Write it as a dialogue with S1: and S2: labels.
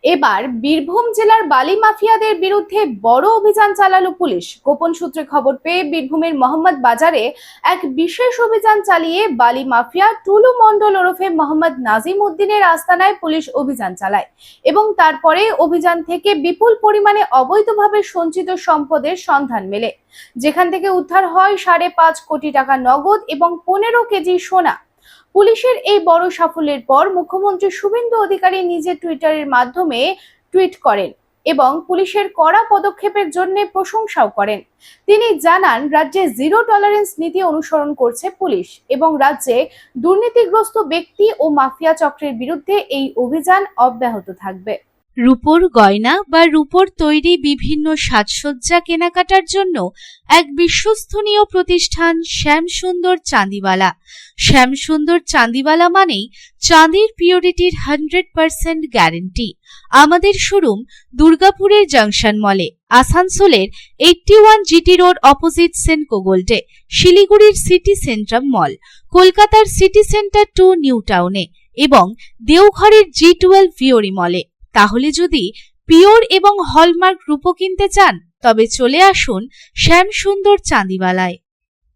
S1: এবার বীরভূম জেলার বালি মাফিয়াদের বিরুদ্ধে বড় অভিযান চালালো পুলিশ। গোপন সূত্রে খবর পেয়ে বীরভূমের মোহাম্মদ বাজারে এক বিশেষ অভিযান চালিয়ে বালি মাফিয়া টুলু মণ্ডল ওরফে মোহাম্মদ নাজিম উদ্দিনের আস্তানায় পুলিশ অভিযান চালায় এবং তারপরে অভিযান থেকে বিপুল পরিমাণে অবৈধভাবে সঞ্চিত সম্পদের সন্ধান মেলে, যেখান থেকে উদ্ধার হয় 5.5 কোটি টাকা নগদ এবং 15 কেজি সোনা। পুলিশের এই বড় সাফল্যের পর মুখ্যমন্ত্রী শুভেন্দু অধিকারী নিজের টুইটারের মাধ্যমে টুইট করেন এবং পুলিশের কড়া পদক্ষেপের জন্য প্রশংসাও করেন। তিনি জানান, রাজ্যে জিরো টলারেন্স নীতি অনুসরণ করছে পুলিশ এবং রাজ্যে দুর্নীতিগ্রস্ত ব্যক্তি ও মাফিয়া চক্রের বিরুদ্ধে এই অভিযান অব্যাহত থাকবে।
S2: রূপোর গয়না বা রূপোর তৈরি বিভিন্ন সাজসজ্জা কেনাকাটার জন্য এক বিশ্বস্তনীয় প্রতিষ্ঠান শ্যামসুন্দর চাঁদিওয়ালা। শ্যামসুন্দর চাঁদিওয়ালা মানেই চাঁদির পিওরিটির 100% গ্যারেন্টি। আমাদের শোরুম দুর্গাপুরের জংশন মলে, আসানসোলের 81 জিটি রোড অপোজিট সেনকো গোল্ডে, শিলিগুড়ির সিটি সেন্ট্রাম মল, কলকাতার সিটি সেন্টার 2 নিউ টাউনে এবং দেওঘরের G12 ভিওরি মলে। তাহলে যদি পিওর এবং হলমার্ক রূপো কিনতে চান তবে চলে আসুন শ্যামসুন্দর চাঁদিওয়ালায়।